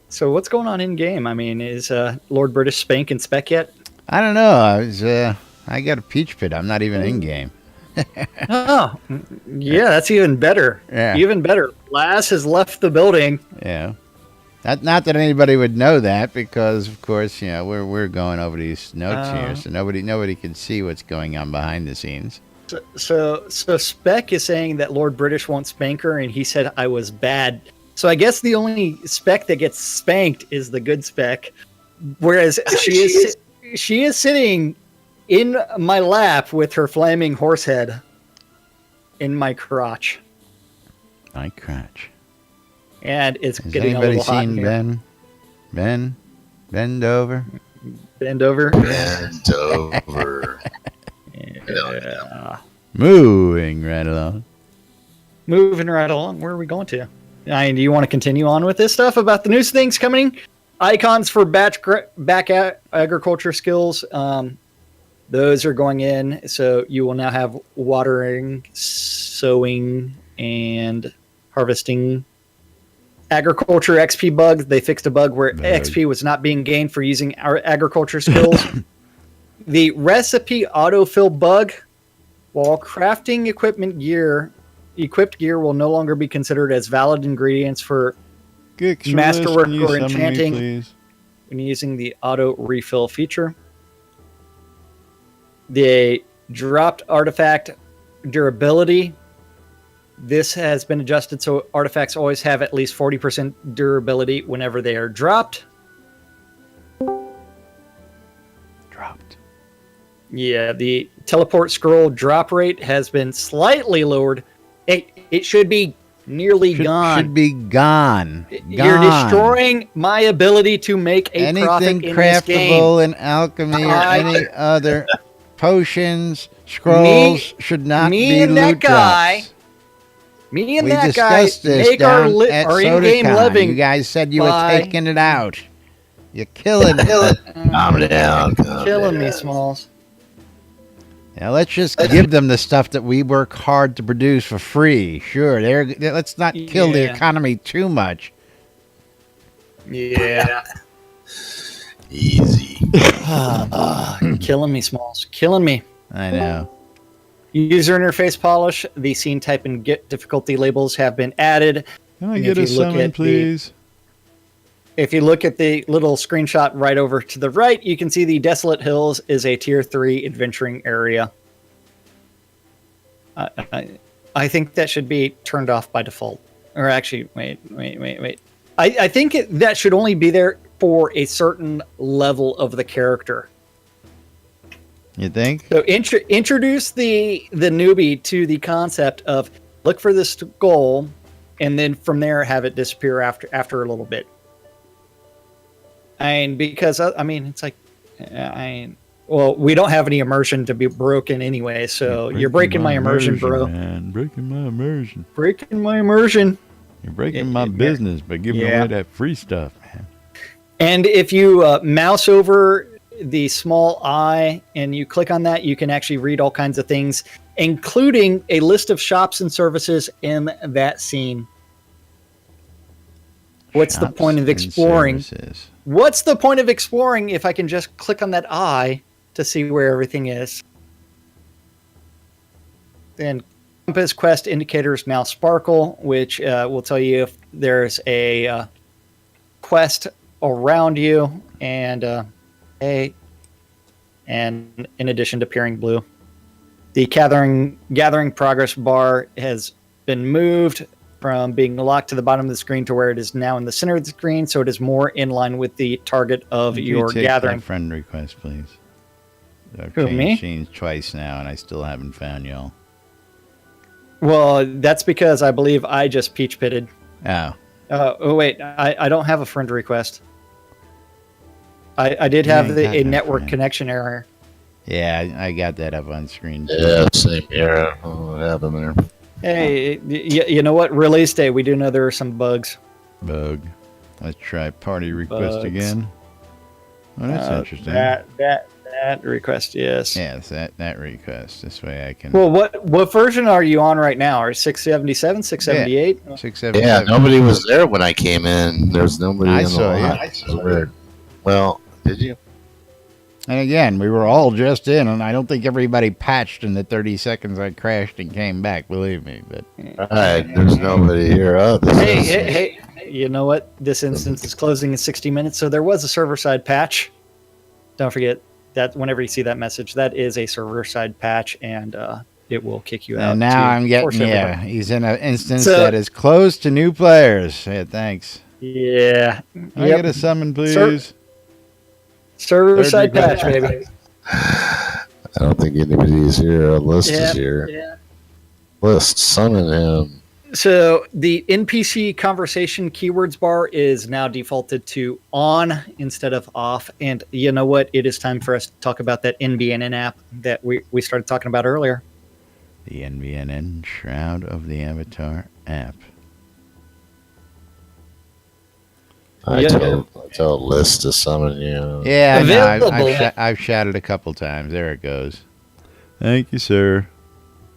So what's going on in game? I mean, is Lord British Spank and Spec yet? I don't know. I got a peach pit. I'm not even in game. Oh, yeah, that's even better. Yeah. Even better. Laz has left the building. Yeah. Not that anybody would know that, because of course, you know, we're going over these notes here, so nobody can see what's going on behind the scenes. So Spec is saying that Lord British won't spank her, and he said I was bad. So I guess the only Spec that gets spanked is the good Spec, whereas she is sitting in my lap with her flaming horse head in my crotch. My crotch. And it's Has getting a anybody little hot in seen here. Ben? Bend over. Bend over. Bend over. Yeah. Moving right along. Moving right along. Where are we going to? Do you want to continue on with this stuff about the new things coming? Icons for back agriculture skills. Those are going in, so you will now have watering, sowing, and harvesting. Agriculture XP bug. They fixed a bug where XP was not being gained for using our agriculture skills. The recipe autofill bug. While crafting equipped gear will no longer be considered as valid ingredients for masterwork or enchanting when using the auto refill feature. The dropped artifact durability. This has been adjusted so artifacts always have at least 40% durability whenever they are dropped. Yeah, the teleport scroll drop rate has been slightly lowered. It should be nearly gone. Should be gone. You're destroying my ability to make a profit in this game. Anything craftable in alchemy or any other potions, scrolls should not be loot drops. Me and we that discussed guy this make down our at in-game SodaCon. living. You guys said you were taking it out. You're killing Calm down. Killing me, Smalls. Now let's just give them the stuff that we work hard to produce for free. Sure, let's not kill the economy too much. Yeah. Easy. You're killing me, Smalls. Killing me. I know. User interface polish. The scene type and get difficulty labels have been added. Can I And get if a you look summon, at please? If you look at the little screenshot right over to the right, you can see the Desolate Hills is a Tier 3 adventuring area. I think that should be turned off by default. Or actually, wait. I think that should only be there for a certain level of the character. You think? So introduce the newbie to the concept of look for this goal, and then from there have it disappear after a little bit. Because it's like, well, we don't have any immersion to be broken anyway, so you're breaking my immersion, bro. Man. Breaking my immersion. Breaking my immersion. You're breaking my business by giving away that free stuff, man. And if you mouse over the small eye and you click on that, you can actually read all kinds of things, including a list of shops and services in that scene. What's the point of exploring? What's the point of exploring if I can just click on that eye to see where everything is? Then compass quest indicators now sparkle, which will tell you if there's a quest around you, and in addition to appearing blue. The gathering progress bar has been moved from being locked to the bottom of the screen to where it is now in the center of the screen, so it is more in line with the target of your gathering. That friend request, please. I've Who, me? changed scenes twice now, and I still haven't found y'all. Well, that's because I believe I just peach pitted. Oh. Oh wait, I don't have a friend request. I did have a network connection error. Yeah, I got that up on screen. Yeah, same here. What happened there? Hey, you know what? Release day, we do know there are some bugs. Bug. Let's try party request Bugs. again. Oh, that's interesting. That request, yes. Yes, that request. This way I can... Well, what version are you on right now? Are 677, 678? 677. Yeah, nobody was there when I came in. There was nobody I in the saw you. line. It was weird. Well, did you? And again, we were all just in, and I don't think everybody patched in the 30 seconds I crashed and came back, believe me. But Right, there's nobody here. Oh, Hey, you know what? This instance is closing in 60 minutes, so there was a server-side patch. Don't forget that whenever you see that message, that is a server-side patch, and it will kick you out. And now I'm getting, he's in an instance that is closed to new players. Yeah, thanks. Yeah. Can I get a summon, please? Server-side patch, baby. I don't think anybody's here. List is here. Yeah. List, summon him. So the NPC conversation keywords bar is now defaulted to on instead of off. And you know what? It is time for us to talk about that NBNN app that we started talking about earlier. The NBNN Shroud of the Avatar app. I tell List to summon you. Yeah, I know. I've shouted a couple times. There it goes. Thank you, sir.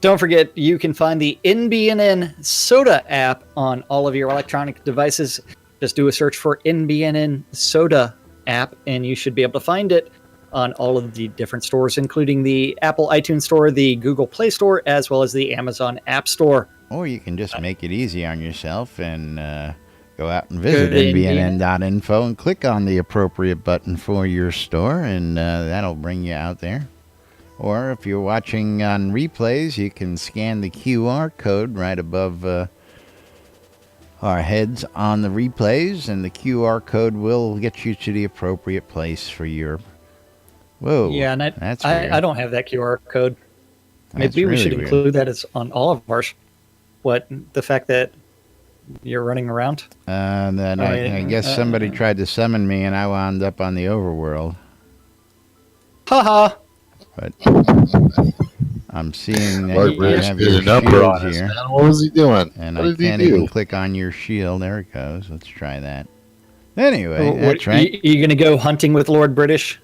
Don't forget, you can find the NBNN Soda app on all of your electronic devices. Just do a search for NBNN Soda app, and you should be able to find it on all of the different stores, including the Apple iTunes Store, the Google Play Store, as well as the Amazon App Store. Or you can just make it easy on yourself and go out and visit nbnn.info and click on the appropriate button for your store, and that'll bring you out there. Or if you're watching on replays, you can scan the QR code right above our heads on the replays, and the QR code will get you to the appropriate place for your... Whoa, yeah, and that's weird. I don't have that QR code. Maybe we should include that as on all of ours. What, the fact that you're running around? Then I guess somebody tried to summon me, and I wound up on the overworld. Haha! But I'm seeing that Mark you British have did your a number shield on us, here. man. What was he doing? And what I did he can't do? even click on your shield. There it goes. Let's try that. Anyway, that's right. You going to go hunting with Lord British?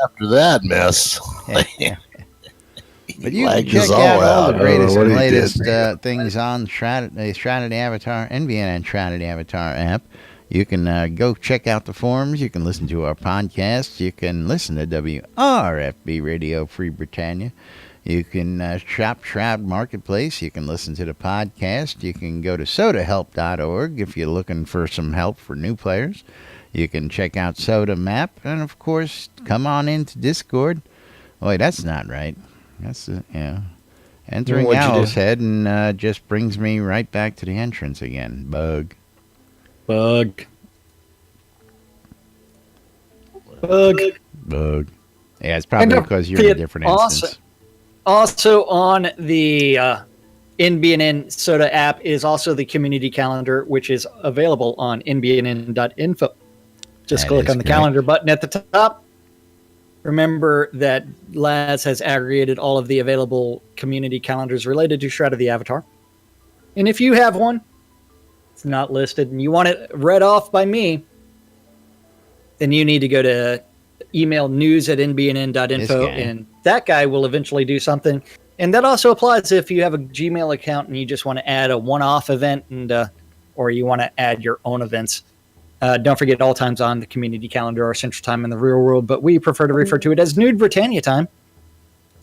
After that mess. But you can check out all the greatest and latest things on the Shroud of the Avatar, NBNN Shroud of the Avatar app. You can go check out the forums. You can listen to our podcast. You can listen to WRFB Radio Free Britannia. You can shop Shroud Marketplace. You can listen to the podcast. You can go to sodahelp.org if you're looking for some help for new players. You can check out Soda Map. And, of course, come on into Discord. Oh, wait, that's not right. That's, entering Owl's Head and just brings me right back to the entrance again. Bug. Bug. Yeah, it's probably because you're in a different instance. Also on the NBNN Soda app is also the community calendar, which is available on nbnn.info. Just click on the calendar button at the top. Remember that Laz has aggregated all of the available community calendars related to Shroud of the Avatar. And if you have one, it's not listed, and you want it read off by me, then you need to go to email news@nbnn.info, and that guy will eventually do something. And that also applies if you have a Gmail account and you just want to add a one-off event, and or you want to add your own events. Don't forget, all times on the community calendar are Central Time in the real world, but we prefer to refer to it as Nude Britannia time.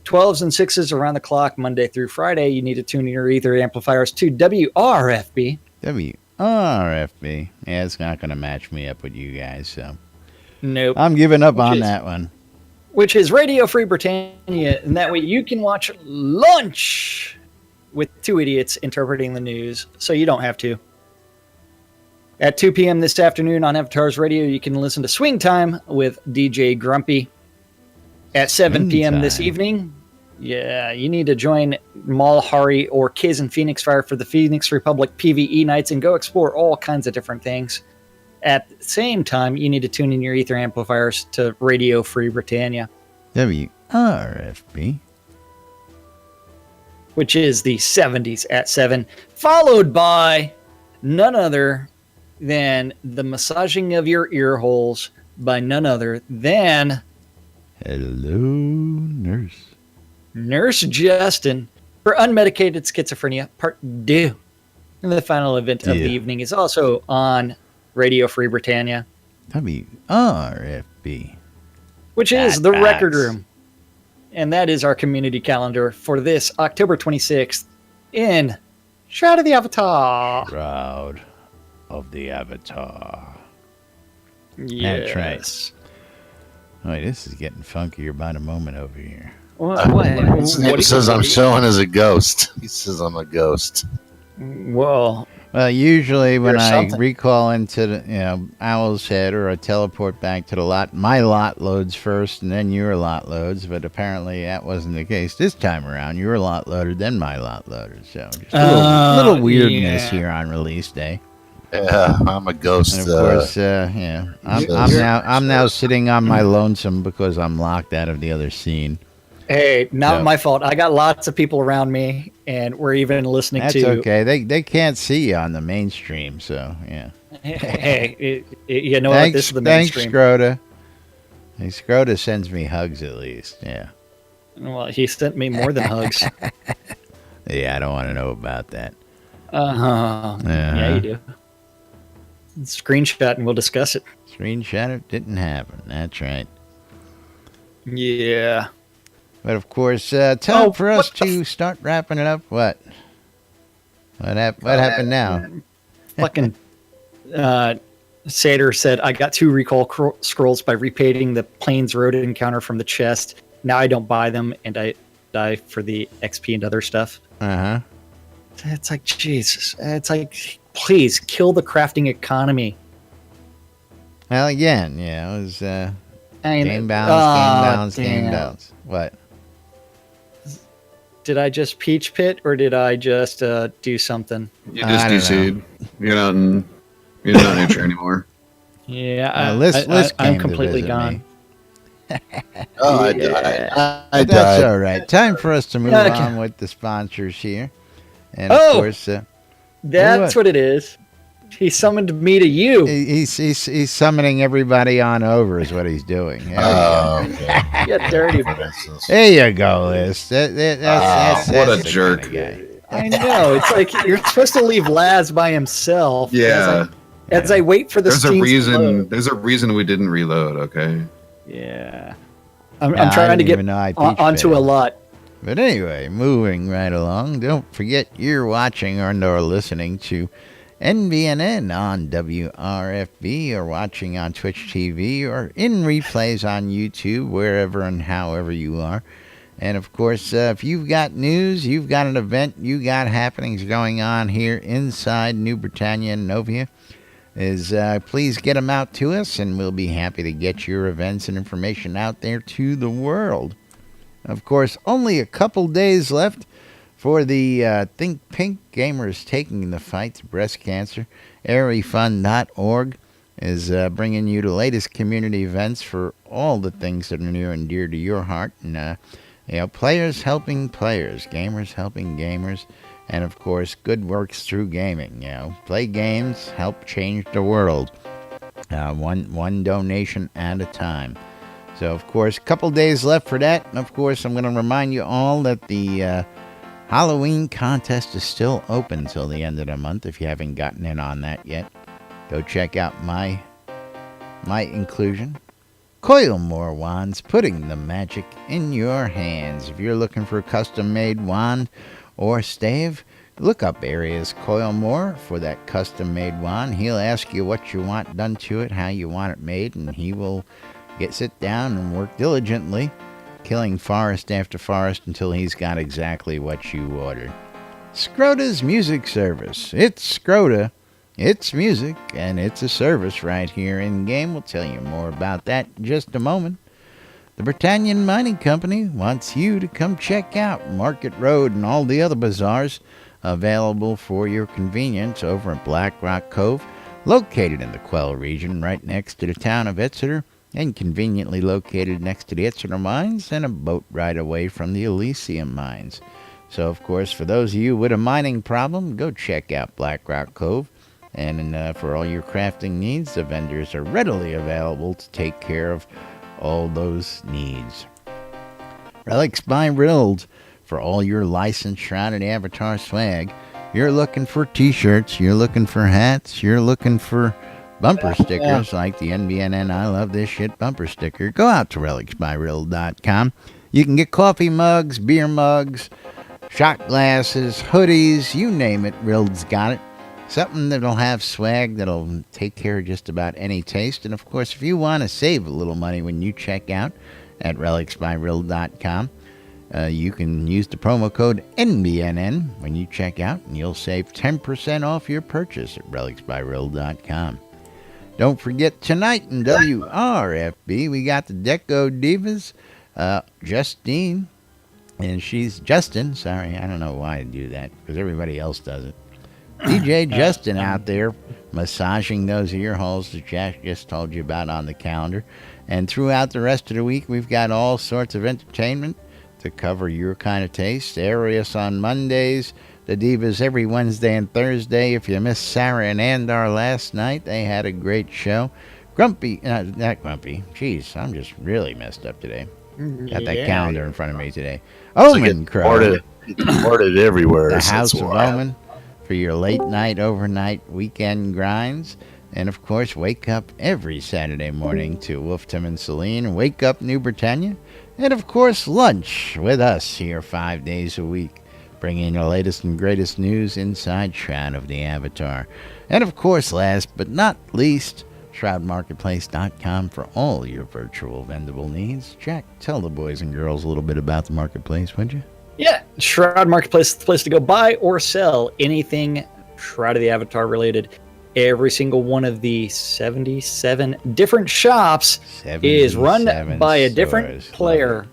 12s and 6s around the clock, Monday through Friday. You need to tune in your ether amplifiers to WRFB. WRFB. Yeah, it's not going to match me up with you guys, so. Nope. I'm giving up on that one. Which is Radio Free Britannia, and that way you can watch Lunch with two idiots interpreting the news, so you don't have to. At 2 p.m. this afternoon on Avatar's Radio, you can listen to Swing Time with DJ Grumpy. At 7 p.m. this evening, you need to join Mal Hari or Kiz and Phoenix Fire for the Phoenix Republic PvE nights and go explore all kinds of different things. At the same time, you need to tune in your ether amplifiers to Radio Free Britannia. WRFB. Which is the 70s at 7, followed by none other than the massaging of your ear holes by none other than... Hello, Nurse. Nurse Justin for Unmedicated Schizophrenia, Part 2. And the final event of the evening is also on Radio Free Britannia. WRFB. Which is the Record Room. And that is our community calendar for this October 26th in Shroud of the Avatar. Shroud of the Avatar. Yes. That's right. Wait, this is getting funkier by the moment over here. He says I'm showing as a ghost. He says I'm a ghost. Well, usually when I recall into the Owl's Head or I teleport back to the lot, my lot loads first and then your lot loads. But apparently that wasn't the case this time around. Your lot loaded, then my lot loaded. So just a little weirdness here on release day. Yeah, I'm a ghost. And of course, I'm now sitting on my lonesome because I'm locked out of the other scene. Hey, not my fault. I got lots of people around me, and we're even listening to... That's okay. They can't see you on the mainstream, so, yeah. Hey, you know what? This is the mainstream. Thanks, Scrota. Hey, Scrota sends me hugs, at least, yeah. Well, he sent me more than hugs. Yeah, I don't want to know about that. Yeah, you do. Screenshot, and we'll discuss it. Screenshot it didn't happen. That's right. Yeah. But of course, time for us to start wrapping it up. What? What happened now? Fucking Sater said, I got 2 recall scrolls by repainting the Plains Road encounter from the chest. Now I don't buy them, and I die for the XP and other stuff. Uh-huh. It's like, Jesus. It's like, please, kill the crafting economy. Well, again, it was game balance. What? Did I just peach pit, or did I just do something? You just DC'd. You're not in nature anymore. Yeah, I'm completely gone. I died. I died. That's all right. Time for us to move on with the sponsors here. And of course, that's what it is. He summoned me to you. He's summoning everybody on over is what he's doing. Yeah, dirty. There you go, Liz. That's what a jerk. Kind of I know. It's like you're supposed to leave Laz by himself. Yeah. As I wait for the There's a Steam to reason. load. There's a reason we didn't reload. Okay. Yeah. I'm I trying to didn't get even know I peach onto a failed. lot. But anyway, moving right along, don't forget you're watching or listening to NBNN on WRFB or watching on Twitch TV or in replays on YouTube, wherever and however you are. And of course, if you've got news, you've got an event, you got happenings going on here inside New Britannia and Novia, please get them out to us, and we'll be happy to get your events and information out there to the world. Of course, only a couple days left for the Think Pink Gamers Taking the Fight to Breast Cancer. AirryFund.org is bringing you the latest community events for all the things that are near and dear to your heart. And, players helping players, gamers helping gamers, and, of course, good works through gaming. Play games, help change the world, one donation at a time. So, of course, a couple days left for that. And, of course, I'm going to remind you all that the Halloween contest is still open till the end of the month. If you haven't gotten in on that yet, go check out my inclusion. Coilmore Wands, putting the magic in your hands. If you're looking for a custom-made wand or stave, look up Areas Coilmore for that custom-made wand. He'll ask you what you want done to it, how you want it made, and he will sit down and work diligently, killing forest after forest until he's got exactly what you ordered. Scrota's Music Service. It's Scrota, it's music, and it's a service right here in-game. We'll tell you more about that in just a moment. The Britannian Mining Company wants you to come check out Market Road and all the other bazaars available for your convenience over at Black Rock Cove, located in the Quell region right next to the town of Exeter, and conveniently located next to the Exeter mines and a boat ride away from the Elysium mines. So, of course, for those of you with a mining problem, go check out Black Rock Cove. And for all your crafting needs, the vendors are readily available to take care of all those needs. Relics by Rild, for all your licensed Shrouded Avatar swag. You're looking for t-shirts, you're looking for hats, you're looking for bumper stickers like the NBNN I Love This Shit bumper sticker. Go out to relicsbyrild.com. You can get coffee mugs, beer mugs, shot glasses, hoodies, you name it, Rild's got it. Something that'll have swag that'll take care of just about any taste. And, of course, if you want to save a little money when you check out at relicsbyrild.com, you can use the promo code NBNN when you check out, and you'll save 10% off your purchase at relicsbyrild.com. Don't forget, tonight in WRFB, we got the Deco Divas, Justine, and she's Justin. Sorry, I don't know why I do that, because everybody else does it. DJ Justin out there massaging those ear holes that Jack just told you about on the calendar. And throughout the rest of the week, we've got all sorts of entertainment to cover your kind of taste. Arius on Mondays, the Divas every Wednesday and Thursday. If you missed Sarah and Andar last night, they had a great show. Grumpy, not Grumpy. Jeez, I'm just really messed up today. Got that calendar in front of me today. Omen Crow. Imported everywhere. The so House it's of wild. Omen for your late night, overnight, weekend grinds. And, of course, wake up every Saturday morning to Wolf, Tim, and Celine. Wake Up New Britannia. And, of course, lunch with us here 5 days a week, bringing the latest and greatest news inside Shroud of the Avatar. And, of course, last but not least, ShroudMarketplace.com for all your virtual vendable needs. Jack, tell the boys and girls a little bit about the marketplace, would you? Yeah, Shroud Marketplace is the place to go buy or sell anything Shroud of the Avatar related. Every single one of the 77 different shops is run by a different player.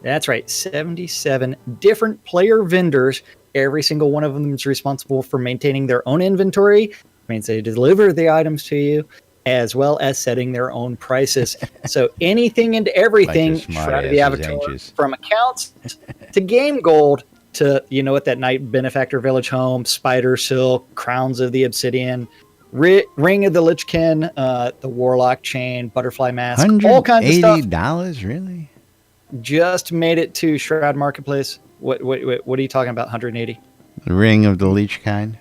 That's right, 77 different player vendors. Every single one of them is responsible for maintaining their own inventory. It means they deliver the items to you, as well as setting their own prices. So anything and everything Shroud of the Avatar, from accounts to game gold to, that night Benefactor Village Home, Spider Silk, Crowns of the Obsidian, Ring of the Lichkin, the Warlock Chain, Butterfly Mask, all kinds of stuff. $180, really? Just made it to Shroud Marketplace. What are you talking about, 180? The Ring of the Leech kind?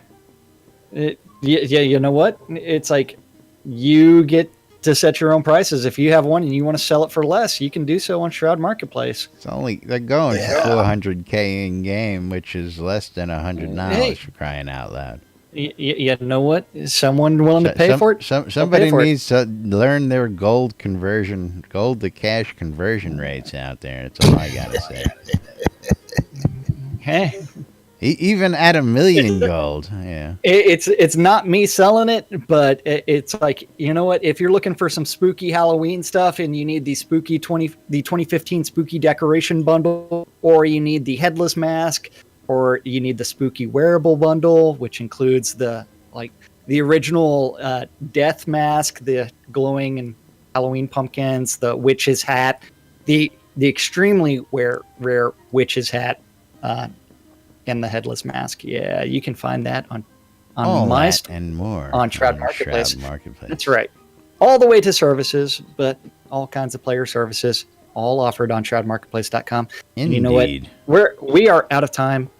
Yeah, you know what? It's like you get to set your own prices. If you have one and you want to sell it for less, you can do so on Shroud Marketplace. It's only they're going for 400K in game, which is less than $100 Hey. for crying out loud. You know what? Is someone willing to pay for it? Somebody pay for it. needs to learn their gold to cash conversion rates out there. That's all I gotta say. Hey, Even at $1 million gold, yeah. it's not me selling it, but it's like, you know what? If you're looking for some spooky Halloween stuff and you need the 2015 spooky decoration bundle, or you need the headless mask, or you need the spooky wearable bundle, which includes the original death mask, the glowing and Halloween pumpkins, the witch's hat, the extremely rare witch's hat, and the headless mask. Yeah, you can find that on All my that and more on Shroud on Marketplace. Shroud Marketplace. That's right. All the way to services, but all kinds of player services, all offered on shroudmarketplace.com. And you know what? We are out of time,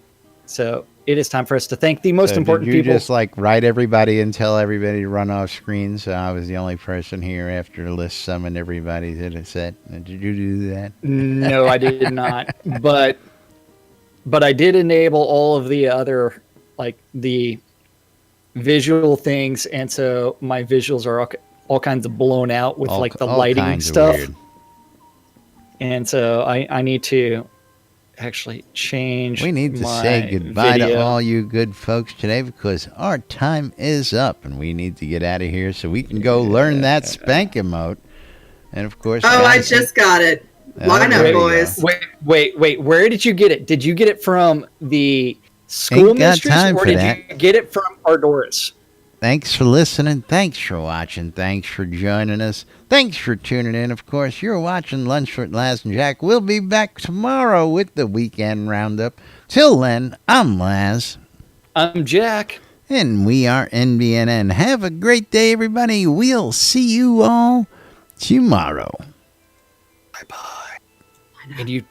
so it is time for us to thank the most important did you people. just write everybody and tell everybody to run off screen? So I was the only person here after the list summoned everybody that it said. Did you do that? No, I did not. But I did enable all of the other, the visual things, and so my visuals are all kinds of blown out with the lighting stuff. Weird. And so I need to actually change. We need to say goodbye to all you good folks today because our time is up and we need to get out of here so we can go learn that spank emote. And of course, I just got it. Line up, boys. Wait. Where did you get it? Did you get it from the school mistress, or did you get it from Ardoris? Thanks for listening. Thanks for watching. Thanks for joining us. Thanks for tuning in. Of course, you're watching Lunch with Laz and Jack. We'll be back tomorrow with the weekend roundup. Till then, I'm Laz. I'm Jack. And we are NBNN. Have a great day, everybody. We'll see you all tomorrow. Bye-bye. And you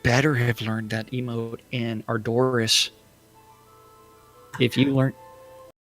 better have learned that emote in Ardoris. If you learned...